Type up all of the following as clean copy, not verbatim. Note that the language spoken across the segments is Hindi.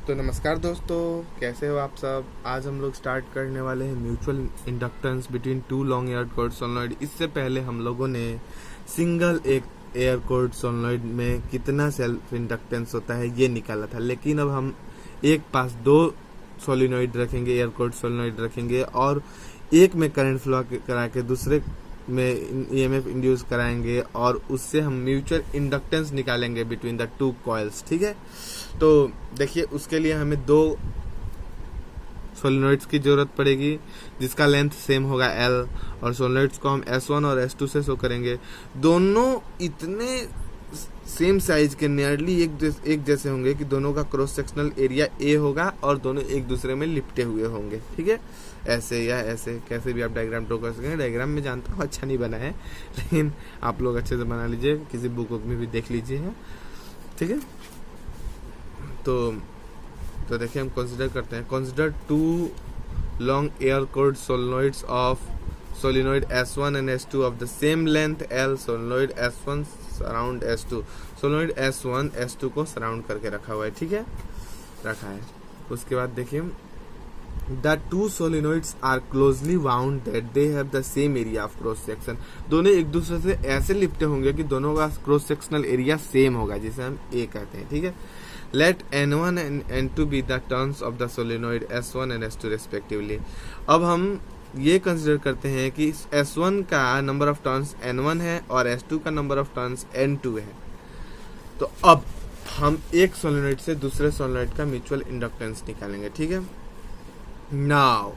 तो नमस्कार दोस्तों, कैसे हो आप सब। आज हम लोग स्टार्ट करने वाले हैं mutual inductance between two long air cored solenoid. इससे पहले हम लोगों ने सिंगल एक एयर कोर्ड सोलेनॉइड में कितना सेल्फ इंडक्टेंस होता है ये निकाला था, लेकिन अब हम एक पास दो सोलिनॉइड रखेंगे, एयर कोर्ड सोलिनॉइड रखेंगे और एक में करंट फ्लो करा के दूसरे में ईएमएफ इंड्यूस कराएंगे और उससे हम म्यूचुअल इंडक्टेंस निकालेंगे बिटवीन द टू कॉइल्स। ठीक है, तो देखिए उसके लिए हमें दो सोलिनॉइड्स की जरूरत पड़ेगी जिसका लेंथ सेम होगा L, और सोलिनॉइड्स को हम S1 और S2 से शो करेंगे। दोनों इतने सेम साइज के नियरली एक जैसे होंगे कि दोनों का क्रॉस सेक्शनल एरिया A होगा और दोनों एक दूसरे में लिपटे हुए होंगे। ठीक है, ऐसे या ऐसे कैसे भी आप डायग्राम ड्रॉ कर सकेंगे। डायग्राम में जानता हूँ अच्छा नहीं बना है, लेकिन आप लोग अच्छे से बना लीजिए, किसी बुक में भी देख लीजिए। ठीक है, तो देखिए हम कंसीडर करते हैं। Consider two long air cored solenoids of solenoid S1 and S2 of the same length L। Solenoid S1 surround S2, solenoid S1 S2 को सराउंड करके रखा हुआ है। ठीक है, रखा है। उसके बाद देखिए the two solenoids are closely wound that they have the same area of cross section. दोनों एक दूसरे से ऐसे लिपटे होंगे कि दोनों का क्रॉस सेक्शनल एरिया सेम होगा, जिसे हम A कहते हैं। ठीक है, let N1 and N2 be the turns of the solenoid S1 and S2 respectively। अब हम ये कंसिडर करते हैं कि S1 का नंबर ऑफ टर्न्स N1 है और S2 का नंबर ऑफ टर्न्स N2 है। तो अब हम एक सोलेनॉइड से दूसरे सोलेनॉइड का म्यूचुअल इंडक्टेंस निकालेंगे। ठीक है, now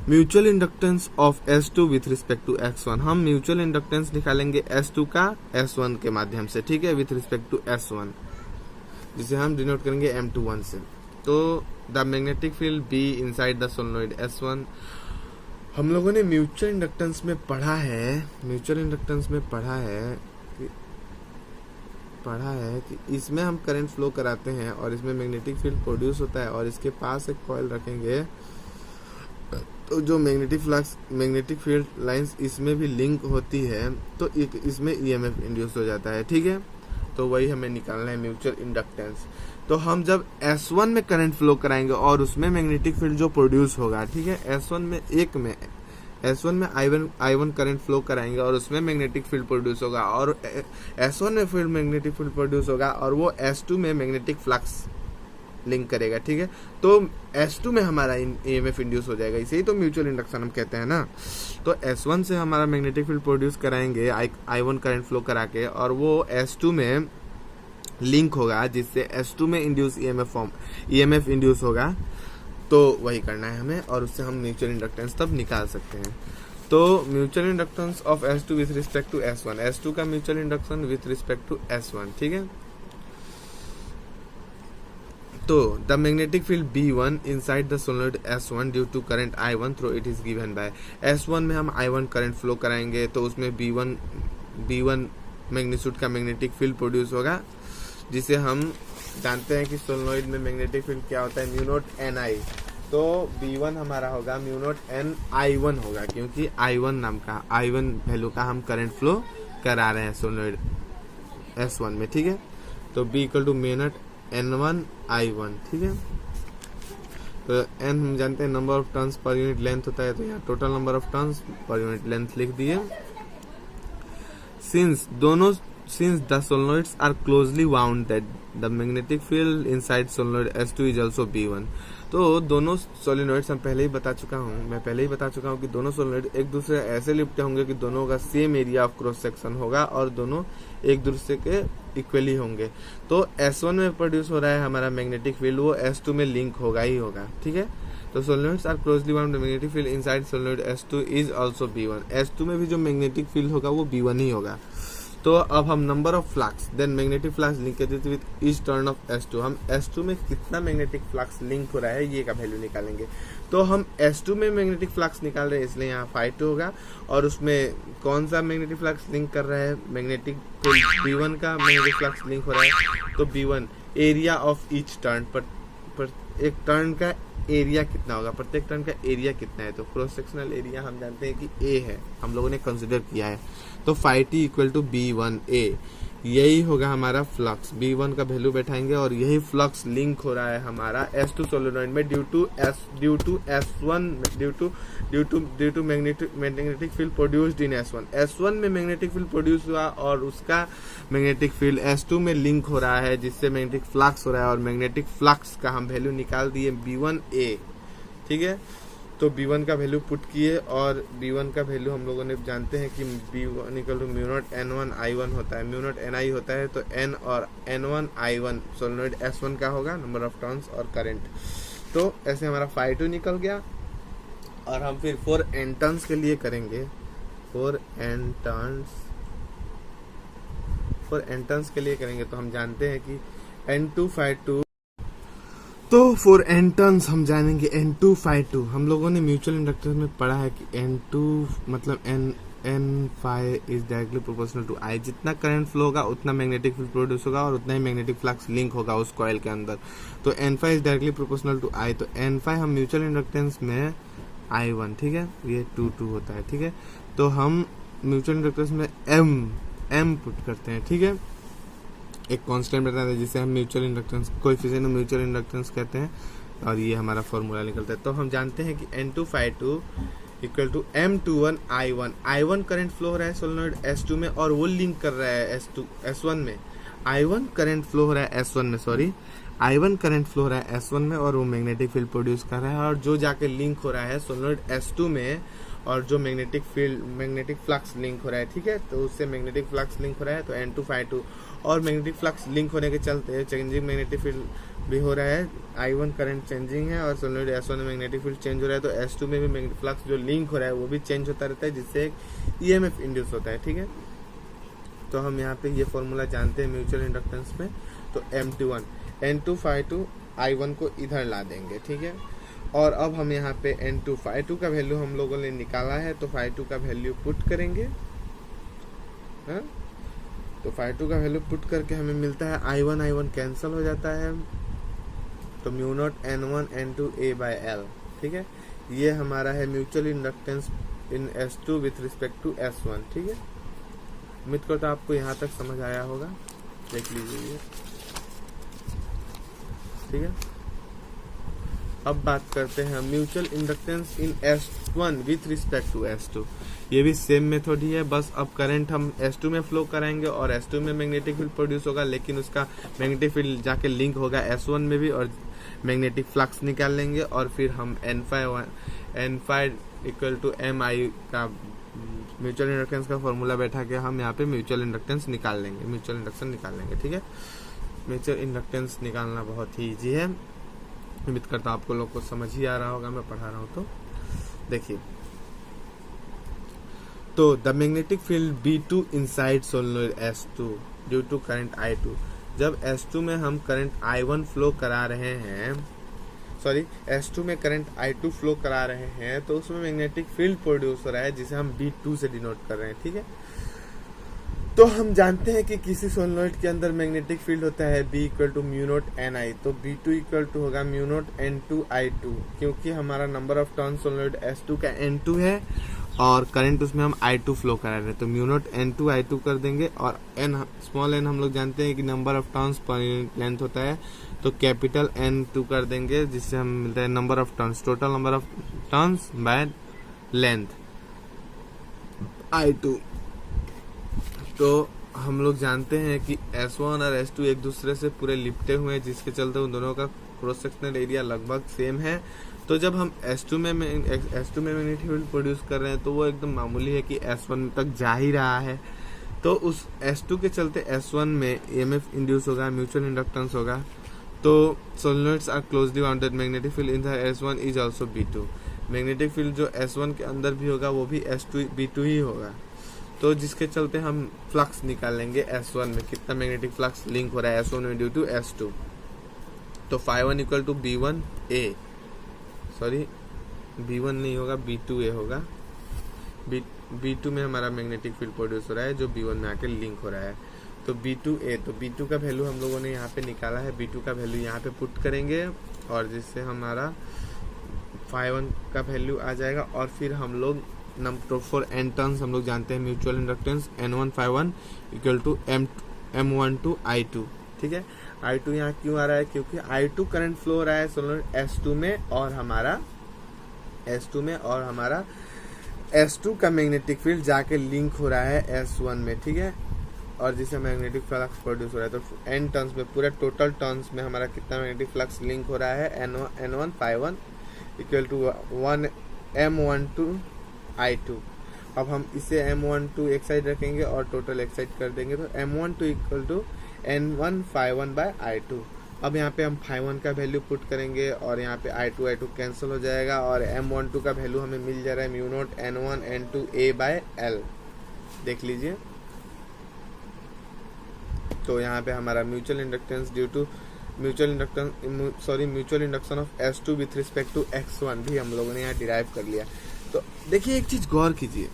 mutual inductance of S2 with respect to X1। हम म्यूचुअल इंडक्टेंस निकालेंगे S2 का S1 के माध्यम से। ठीक है, विथ रिस्पेक्ट टू S1, जिसे हम डिनोट करेंगे M21 से। तो the magnetic field B inside the solenoid S1। हम लोगों ने म्यूचुअल इंडक्टेंस में पढ़ा है कि इसमें हम करंट फ्लो कराते हैं और इसमें मैग्नेटिक फील्ड प्रोड्यूस होता है और इसके पास एक कॉइल रखेंगे तो जो मैग्नेटिक फील्ड लाइंस इसमें भी लिंक होती है तो इसमें ईएमएफ इंड्यूस हो जाता है। ठीक है, तो वही हमें निकालना है म्यूचुअल इंडक्टेंस। तो हम जब S1 में करंट फ्लो कराएंगे और उसमें मैग्नेटिक फील्ड जो प्रोड्यूस होगा, ठीक है, S1 में I1 करंट फ्लो कराएंगे और उसमें मैग्नेटिक फील्ड प्रोड्यूस होगा और S1 में फील्ड मैग्नेटिक फील्ड प्रोड्यूस होगा और वो S2 में मैग्नेटिक फ्लक्स लिंक करेगा। ठीक है, तो S2 में हमारा ईएमएफ इंड्यूस हो जाएगा, इसे ही तो म्यूचुअल इंडक्शन हम कहते हैं ना। तो S1 से हमारा मैग्नेटिक फील्ड प्रोड्यूस कराएंगे I1 करंट फ्लो करा के और वो S2 में लिंक होगा, जिससे S2 में इंड्यूस ईएमएफ इंड्यूस होगा। तो वही करना है हमें और उससे हम म्यूचुअल इंडक्टेंस तब निकाल सकते हैं। तो mutual inductance of S2 with respect to S1, S2 का mutual induction with respect to S1। ठीक है, तो the magnetic field B1 inside the solenoid S1 due to current I1 through it is given by S1 में हम I1 करंट फ्लो कराएंगे तो उसमें B1 मैग्नीट्यूड का मैग्नेटिक फील्ड प्रोड्यूस होगा, जिसे हम जानते हैं कि सोलेनॉइड में मैग्नेटिक फील्ड क्या होता है, म्यू नॉट NI। तो B1 हमारा होगा म्यू नॉट NI1 होगा, क्योंकि I1 वैल्यू का हम करंट फ्लो करा रहे हैं सोलेनॉइड S1 में। ठीक है, तो B equal to mu naught N1 I1। ठीक है, तो N हम जानते हैं number of turns per unit length होता है, तो यहाँ total number of turns per unit length लिख दिए। Since the solenoids are closely wound that the magnetic field inside solenoid S2 is also B1। तो दोनों सोलिनॉइड्स मैं पहले ही बता चुका हूँ कि दोनों सोलिनॉइड एक दूसरे ऐसे लिपटे होंगे कि दोनों का same area of cross section होगा और दोनों एक दूसरे के इक्वली होंगे। तो S1 में प्रोड्यूस हो रहा है हमारा मैग्नेटिक फील्ड, वो S2 में लिंक होगा ही होगा। ठीक है, तो solenoids are closely bound, magnetic field inside solenoid S2 is also B1। S2 में भी जो मैग्नेटिक फील्ड होगा वो B1 ही होगा। तो अब हम number of flux then magnetic flux linkage with each turn of S2, हम S2 में कितना मैग्नेटिक फ्लक्स लिंक हो रहा है ये का वैल्यू निकालेंगे। तो हम S2 में मैग्नेटिक फ्लक्स निकाल रहे हैं, इसलिए यहाँ ∅2 होगा और उसमें कौन सा मैग्नेटिक फ्लक्स लिंक कर रहा है, मैग्नेटिक B1 का मैग्नेटिक फ्लक्स लिंक हो रहा है। तो B1 area of each turn, पर एक टर्न का एरिया कितना होगा, प्रत्येक टर्न का एरिया कितना है। तो क्रॉस सेक्शनल एरिया हम जानते हैं कि A है, हम लोगों ने कंसिडर किया है। तो phi T equal to B1A, यही होगा हमारा फ्लक्स। B1 का वैल्यू बैठाएंगे और यही फ्लक्स लिंक हो रहा है हमारा S2 सोलेनोइड में due to magnetic field produced in S1 में मैग्नेटिक फील्ड प्रोड्यूस हुआ और उसका मैग्नेटिक फील्ड S2 में लिंक हो रहा है, जिससे मैग्नेटिक फ्लक्स हो रहा है, और मैग्नेटिक फ्लक्स का हम वैल्यू निकाल दिए B1A। ठीक है, तो B1 का वैल्यू पुट किए और B1 का वैल्यू हम लोगों ने जानते हैं कि B1 equal to mu naught N1 I1 होता है, म्यू नॉट NI होता है, तो N और N1 I1 सोलेनोइड S1 का होगा, नंबर ऑफ टर्न्स और करंट। तो ऐसे हमारा फाई 2 निकल गया। और हम फिर 4 N टर्न्स के लिए करेंगे, 4 N टर्न्स के लिए करेंगे, तो हम जानते हैं कि N2 फाई 2, तो 4 N टर्न्स हम जानेंगे N2 फाई 2। हम लोगों ने म्यूचुअल इंडक्टेंस में पढ़ा है कि N2 मतलब N phi is directly proportional to I। जितना करंट फ्लो होगा उतना मैग्नेटिक फील्ड प्रोड्यूस होगा और उतना ही मैग्नेटिक फ्लक्स लिंक होगा उस कॉइल के अंदर। तो N phi is directly proportional to I, तो N फाई हम म्यूचुअल इंडक्टेंस में I1, ठीक है, ये 2 होता है। ठीक है, तो हम म्यूचुअल इंडक्टेंस में M पुट करते हैं। ठीक है, एक कांस्टेंट बताते हैं जिसे हम mutual inductance coefficient of mutual inductance कहते हैं, और ये हमारा फॉर्मूला निकलता है। तो हम जानते हैं कि N2 phi 2 equal to M21 I1 current flow हो रहा है सोलेनोइड S2 में और वो लिंक कर रहा है S1 में। I1 करंट फ्लो हो रहा है I1 करंट फ्लो हो रहा है S1 में और वो मैग्नेटिक फील्ड प्रोड्यूस कर रहा है, और जो जाके लिंक हो रहा है सोलेनोइड S2 में, और जो मैग्नेटिक फ्लक्स लिंक हो रहा है। ठीक है, तो उससे मैग्नेटिक फ्लक्स लिंक हो रहा है, तो N2 फाई 2 और मैग्नेटिक फ्लक्स लिंक होने के चलते चेंजिंग मैग्नेटिक फील्ड भी हो रहा है। I1 करंट चेंजिंग है और सोलेनोइड S1 में मैग्नेटिक फील्ड चेंज हो रहा है, तो S2 में भी मैग्नेटिक फ्लक्स जो लिंक हो रहा है वो भी चेंज होता रहता है, जिससे एक EMF इंड्यूस होता है। ठीक है, तो हम यहाँ पे ये फॉर्मूला जानते हैं म्यूचुअल इंडक्टेंस में। तो M21 N2 फाई 2 I1 को इधर ला देंगे। ठीक है, और अब हम यहाँ पे N2 फाई 2 का वैल्यू हम लोगों ने निकाला है, तो फाई 2 का वैल्यू पुट करेंगे। हाँ, तो फाई 2 का वैल्यू पुट करके हमें मिलता है I1 कैंसिल हो जाता है, तो mu naught N1 N2 A by L। ठीक है, ये हमारा है mutual inductance in S2 with respect to S1। ठीक है, उम्मीद करता आपको यहाँ तक समझ आया होगा, देख लीजिए ये। ठीक है, अब बात करते हैं mutual inductance in S1 with respect to S2। ये भी सेम मेथड ही है, बस अब करंट हम S2 में फ्लो कराएंगे और S2 में मैग्नेटिक फील्ड प्रोड्यूस होगा, लेकिन उसका मैग्नेटिक फील्ड जाके लिंक होगा S1 में भी, और मैग्नेटिक फ्लक्स निकाल लेंगे, और फिर हम N phi equal to MI का म्यूचुअल इंडक्टेंस का फॉर्मूला बैठा के हम यहाँ पे म्यूचुअल इंडक्टेंस निकाल लेंगे, म्यूचुअल इंडक्शन निकाल लेंगे। ठीक है, म्यूचुअल इंडक्टेंस निकालना बहुत ही ईजी है, उम्मीद करता हूँ आपको लोग को समझ ही आ रहा होगा, मैं पढ़ा रहा हूँ। तो देखिए, तो the magnetic field B2 inside solenoid S2 due to current I2। जब S2 में हम करंट I1 फ्लो करा रहे हैं, S2 में करंट I2 फ्लो करा रहे हैं, तो उसमें मैग्नेटिक फील्ड प्रोड्यूस हो रहा है, जिसे हम B2 से डिनोट कर रहे हैं। ठीक है, तो हम जानते हैं कि किसी सोलेनोइड के अंदर मैग्नेटिक फील्ड होता है B equal to mu naught NI, तो B2 इक्वल टू होगा म्यू नॉट N2 I2, क्योंकि हमारा number of turn solenoid S2 का N2 है और करंट उसमें हम I2 फ्लो करा रहे हैं, तो म्यू नॉट N2 I2 कर देंगे। और स्मॉल n हम लोग जानते हैं कि नंबर ऑफ टर्न्स पर लेंथ होता है, तो कैपिटल N2 कर देंगे, जिससे हम मिलता है number of turns, total number of turns by length I2। तो हम लोग जानते हैं कि S1 और S2 एक दूसरे से पूरे लिपटे हुए हैं, जिसके चलते उन दोनों का क्रॉस सेक्शनल एरिया लगभग सेम है। तो जब हम S2 में मैग्नेटिक फील्ड प्रोड्यूस कर रहे हैं, तो वो एकदम मामूली है कि S1 तक जा ही रहा है, तो उस S2 के चलते S1 में EMF इंड्यूस होगा, म्यूचुअल इंडक्टेंस होगा। तो solenoids are closely bounded, magnetic field in the S1 is also B2। Magnetic field जो S1 के अंदर भी होगा वो भी B2 ही होगा, तो जिसके चलते हम फ्लक्स निकालेंगे S1 में, कितना मैग्नेटिक फ्लक्स लिंक हो रहा है S1 में ड्यू टू S2। तो phi 1 equal to B1A, B1 नहीं होगा, B2A होगा। B2 में हमारा मैग्नेटिक फील्ड प्रोड्यूस हो रहा है, जो B1 में आके लिंक हो रहा है, तो B2A। तो B2 का वैल्यू हम लोगों ने यहाँ पे निकाला है, B2 का वैल्यू यहाँ पे पुट करेंगे, और जिससे हमारा फाई 1 का वैल्यू आ जाएगा, और फिर हम लोग नंबर फॉर एन टर्न्स हम लोग जानते हैं mutual inductance N151 equal to M12 I2। ठीक है, I2 यहाँ क्यों आ रहा है, क्योंकि I2 करंट फ्लो हो रहा है सोलेनोइड S2 में और हमारा S2 का मैग्नेटिक फील्ड जाके लिंक हो रहा है S1 में। ठीक है, और जिससे मैग्नेटिक फ्लक्स प्रोड्यूस हो रहा है। तो एन टर्न्स में, पूरे टोटल टर्न्स में हमारा कितना मैग्नेटिक फ्लक्स लिंक हो रहा है, N151 equal to 1 M12 I2। अब हम इसे M12 एक साइड रखेंगे और टोटल एक साइड कर देंगे, तो M12 equal to N151 bye I2। अब यहाँ पे हम 51 का वैल्यू पुट करेंगे और यहाँ पे I2 कैंसिल हो जाएगा और M12 का वैल्यू हमें मिल जा रहा है mu naught N1 N2 A by L। देख लीजिए, तो यहाँ पे हमारा mutual inductance due to mutual induction of S2 with respect to X1 भी हम लोगों ने यहाँ डिराइव कर लिया। तो देखिए एक चीज गौर कीजिए,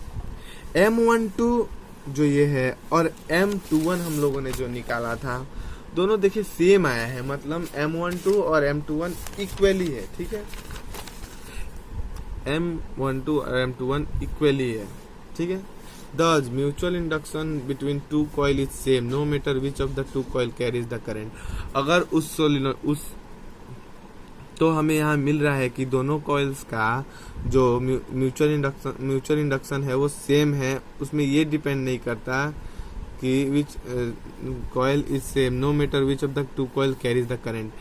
M12 जो ये है और M21 हम लोगों ने जो निकाला था, दोनों देखिए सेम आया है, मतलब M12 और M21 इक्वली है। ठीक है, M12 और M21 इक्वली है। ठीक है, Thus, mutual induction between two coil is same, no matter which of the two coil carries the current। अगर तो हमें यहाँ मिल रहा है कि दोनों कॉइल्स का जो म्यूचुअल इंडक्शन है वो सेम है, उसमें ये डिपेंड नहीं करता कि which coil is same, no matter which of the two coil carries the current.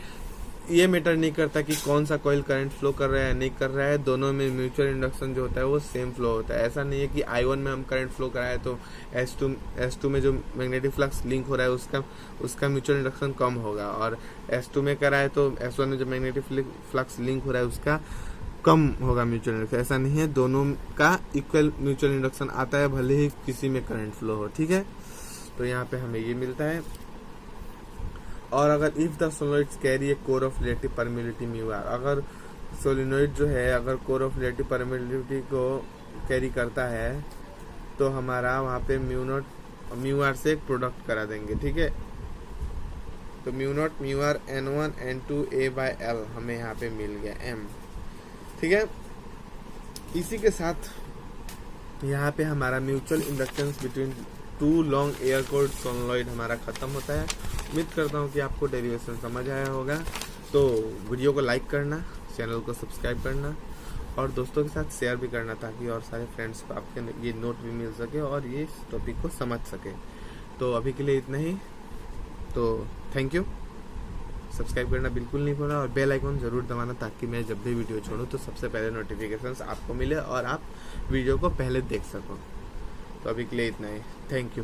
ये मैटर नहीं करता कि कौन सा कॉइल करंट फ्लो कर रहा है नहीं कर रहा है, दोनों में म्यूचुअल इंडक्शन जो होता है वो सेम फ्लो होता है। ऐसा नहीं है कि I1 में हम करंट फ्लो कराए तो S2 में जो मैग्नेटिक फ्लक्स लिंक हो रहा है उसका म्यूचुअल इंडक्शन कम होगा, और S2 में कराए तो S1 में जो मैग्नेटिक फ्लक्स लिंक हो रहा है उसका कम होगा म्यूचुअल इंडक्शन। ऐसा नहीं है, दोनों का इक्वल म्यूचुअल इंडक्शन आता है भले ही किसी में करंट फ्लो हो। ठीक है, तो यहाँ पे हमें ये मिलता है। और अगर if the solenoids carry a core of relative permeability mu R, अगर सोलेनोइड जो है अगर कोर ऑफ रिलेटिव परमिलिटी को कैरी करता है तो हमारा वहाँ पे म्यू आर से एक प्रोडक्ट करा देंगे। ठीक है, तो mu R N1 N2 A by L हमें यहाँ पे मिल गया M। ठीक है, इसी के साथ यहाँ पे हमारा mutual inductance between two long air cored solenoid हमारा खत्म होता है। उम्मीद करता हूँ कि आपको डेरिवेशन समझ आया होगा। तो वीडियो को लाइक करना, चैनल को सब्सक्राइब करना और दोस्तों के साथ शेयर भी करना, ताकि और सारे फ्रेंड्स को आपके ये नोट भी मिल सके और ये टॉपिक को समझ सके। तो अभी के लिए इतना ही, तो थैंक यू। सब्सक्राइब करना बिल्कुल नहीं भूलना और बेल आइकन जरूर दबाना, ताकि मैं जब भी वीडियो छोड़ूं तो सबसे पहले नोटिफिकेशंस आपको मिले और आप वीडियो को पहले देख सको। तो अभी के लिए इतना ही, थैंक यू।